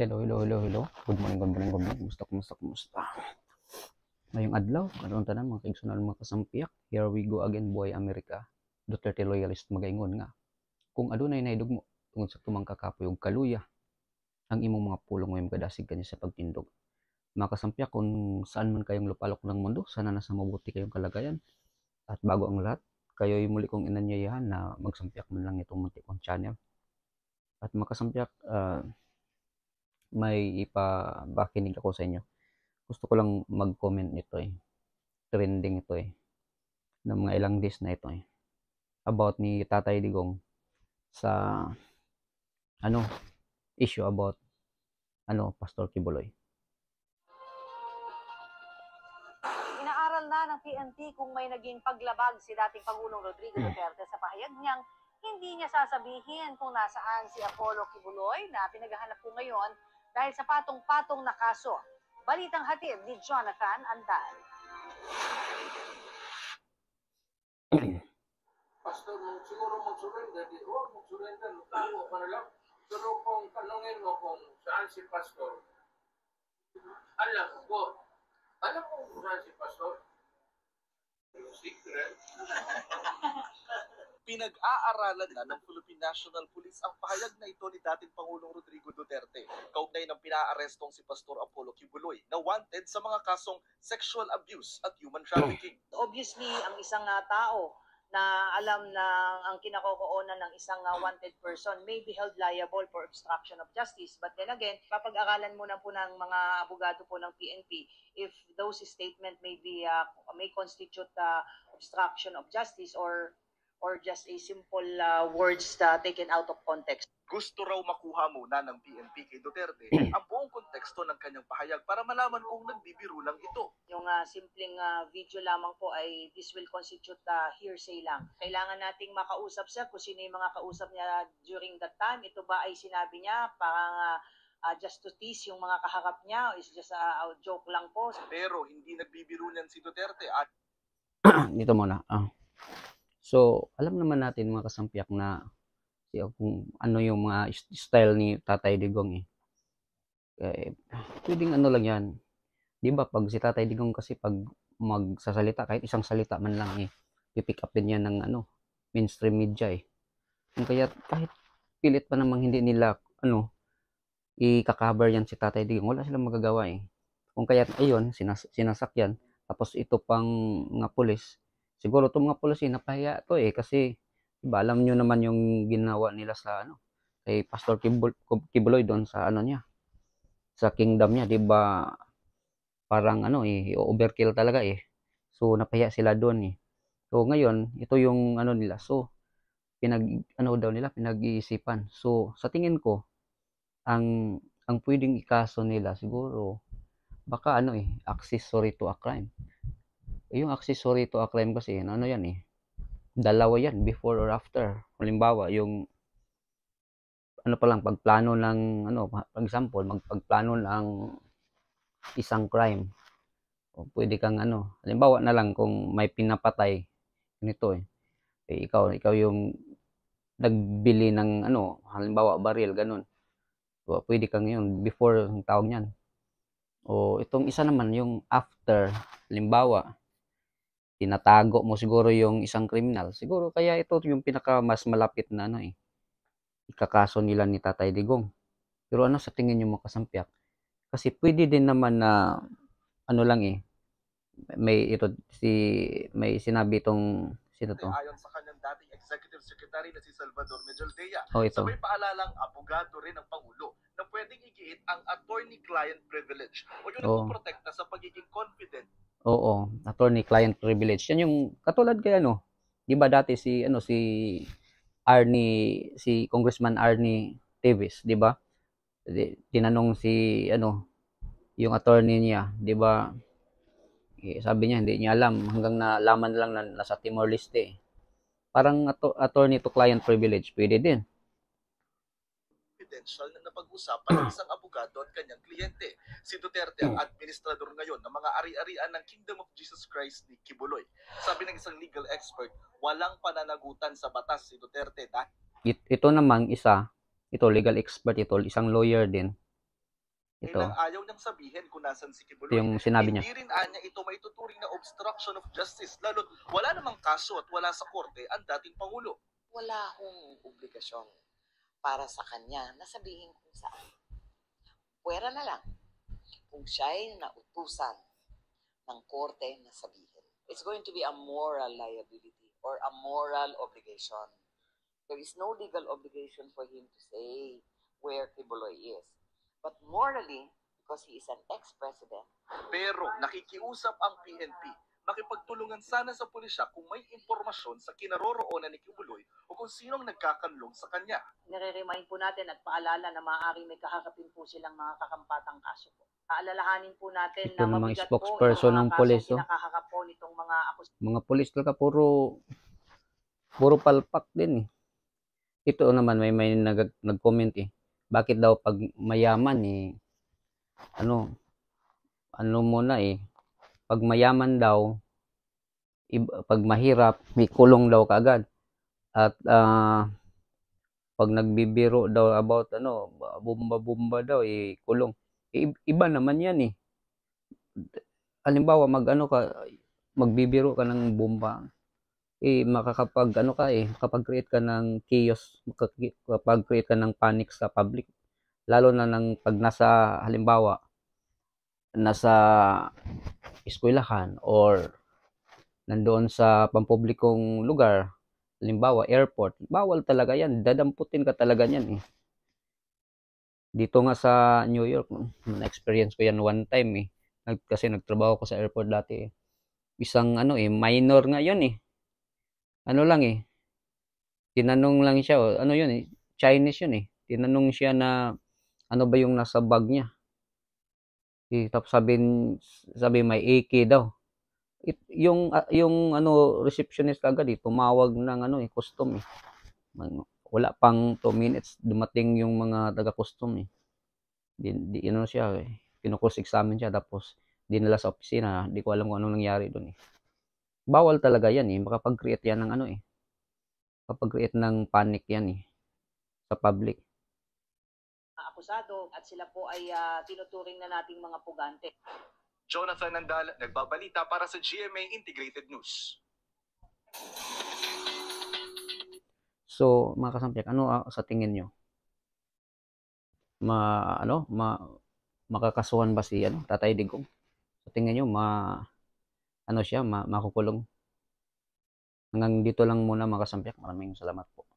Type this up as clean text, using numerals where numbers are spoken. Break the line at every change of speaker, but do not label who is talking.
Hello. Good morning. Kumusta? Ngayong adlaw, karon tanan mga kaigsunan mga kasampiak. Here we go again, boy America. Duterte loyalist magaingon nga. Kung adunay naidugmo tungod sa tumang kakapoy ug kaluya, ang imong mga pulong may kadasig kanya sa pagtindog. Mga kasampiak, kung saan man kayong lupalok ng mundo, sana nasa mabuti kayong kalagayan. At bago ang lahat, kayo'y muli kong inanyayahan na magsampiak man lang itong muntik kong channel. At mga kasampiak, may ipabakinig ako sa inyo. Gusto ko lang mag-comment nito trending ito ng mga ilang days na ito about ni Tatay Digong sa issue about Pastor Kibuloy.
Inaaral na ng PNP kung may naging paglabag si dating Pangulong Rodrigo Duterte sa pahayag niyang hindi niya sasabihin kung nasaan si Apollo Kibuloy na pinaghahanap po ngayon dahil sa patong-patong na kaso. Balitang hatid ni Jonathan Andal.
Pastor, siguro mag-surrender. Huwag mag-surrender. Tago ka na lang. Pero kung tanongin mo kung saan si Pastor, alam mo kung saan si Pastor? Secret.
Pinag-aaralan na ng Philippine National Police ang pahayag na ito ni dating Pangulong Rodrigo Duterte kaugnay ng pinaarestong si Pastor Apollo Kibuloy na wanted sa mga kasong sexual abuse at human trafficking.
Obviously, ang isang tao na alam na ang kinakokoonan ng isang wanted person may be held liable for obstruction of justice. But then again, papag-aralan muna po ng mga abogado po ng PNP if those statement may constitute obstruction of justice or just a simple words taken out of context.
Gusto raw makuha muna ng PNP kay Duterte ang buong konteksto ng kanyang pahayag para malaman kung nagbibiro lang ito.
Yung simpleng video lamang po ay this will constitute hearsay lang. Kailangan nating makausap siya kung sino yung mga kausap niya during that time. Ito ba ay sinabi niya parang just to tease yung mga kaharap niya, is just a joke lang po.
Pero hindi nagbibiro niyan si Duterte at
dito muna. So, alam naman natin mga kasampiak na kung ano yung mga style ni Tatay Digong pwedeng lang yan. Di ba pag si Tatay Digong kasi pag magsasalita, kahit isang salita man lang pipick up din yan ng mainstream media Kung kaya kahit pilit pa namang hindi nila i-cover yan si Tatay Digong, wala silang magagawa Kung kaya ayun, sinasakyan, tapos ito pang mga pulis, siguro itong mga pulis napahiya to kasi diba, alam nyo naman yung ginawa nila sa kay Pastor Kibuloy doon sa niya, sa kingdom niya, diba, parang overkill talaga so napahiya sila doon so ngayon ito yung nila, so pinag-iisipan. So sa tingin ko ang pwedeng ikaso nila siguro baka accessory to a crime. Yung accessory to a crime kasi yan dalawa yan, before or after. Halimbawa yung pagplano ng for example, magpagplano ng isang crime, o pwede kang halimbawa na lang kung may pinapatay nito ikaw yung nagbili ng halimbawa baril, ganun. So pwede kang yun before ang tawag niyan. O itong isa naman yung after, halimbawa tinatago mo siguro yung isang kriminal. Siguro kaya ito yung pinaka mas malapit na ikakaso nila ni Tatay Digong. Pero sa tingin niyo mga kasampiak? Kasi pwede din naman na may sinabi itong sino to?
Ayon sa kanyang dating executive secretary na si Salvador Medjoldea,
Ito.
sabay paalalang abogado rin ng Pangulo na pwedeng igiit ang attorney-client privilege o yung nagpoprotekta sa pagiging confident.
Oo, attorney-client privilege. Yan yung katulad kay di ba dati si Congressman Arnie Davis, di ba? Tinanong si yung attorney niya, di ba? Sabi niya hindi niya alam hanggang nalaman lang na nasa Timor Leste. Parang attorney to client privilege, pwede din.
Confidential na napag-usapan ng isang abogado at kanyang kliyente. Si Duterte ang administrador ngayon ng mga ari-arian ng Kingdom of Jesus Christ ni Kibuloy. Sabi ng isang legal expert, walang pananagutan sa batas si Duterte dahil
Ito namang ito legal expert, ito isang lawyer din.
Kailang
ito,
ayaw niyang sabihin kung nasan si
ito
Kibuloy.
yung sinabi niya.
Hindi rin anya ito may tuturing na obstruction of justice, lalo't wala namang kaso at wala sa korte ang dating Pangulo.
Wala akong obligasyon para sa kanya na sabihin kung saan. Pwera na lang kung siya'y nautusan ng korte na sabihin. It's going to be a moral liability or a moral obligation. There is no legal obligation for him to say where Kibuloy is. But morally, because he is an ex-president,
Pero nakikiusap ang PNP, makipagtulungan sana sa pulisya kung may impormasyon sa kinaroroonan ni Kibuloy o kung sinong nagkakanlong sa kanya.
Nire-remind po natin at paalala na maaaring may kaharapin po silang mga kakampatang kaso po. Aalalahanin po natin
Ito
na
namang
mabigat
spokesperson
po
ng
yung mga
pulis,
kasong
oh.
kinakaharap po nitong mga
Mga pulis talaga puro palpak din eh. Ito naman may nag-comment eh. Bakit daw pag mayaman eh ano muna eh, pag mayaman daw pag mahirap may kulong daw kaagad. At pag nagbibiro daw about bomba daw kulong. Iba naman 'yan eh. Halimbawa magbibiro ka ng bomba, makakapag-create ka ng chaos, makakapag-create ka ng panic sa public. Lalo na pag halimbawa, nasa eskwelahan or nandoon sa pampublikong lugar, halimbawa airport, bawal talaga yan, dadamputin ka talaga yan eh. Dito nga sa New York, na-experience ko yan one time eh. Kasi nagtrabaho ko sa airport dati eh. Isang minor nga yun eh. Tinanong lang siya, Chinese yun eh. Tinanong siya na ano ba yung nasa bag niya. Tapos sabi may AK daw. Yung receptionist kagad tumawag ng custom eh. Wala pang 2 minutes dumating yung mga taga-custom eh. Siya eh. Kinu-cross examine siya tapos dinala sa opisina. Hindi ko alam kung anong nangyari doon eh. Bawal talaga yan eh. Makapag-create yan ng makapag-create ng panic yan eh sa public.
akusado at sila po ay tinuturing na nating mga pugante.
Jonathan Nandal, nagbabalita para sa GMA Integrated News.
So, mga kasampiak, ano sa tingin nyo? Makakasuhan ba si Tatay Digong? Sa tingin nyo, makukulong? Hanggang dito lang muna mga kasampiak. Maraming salamat po.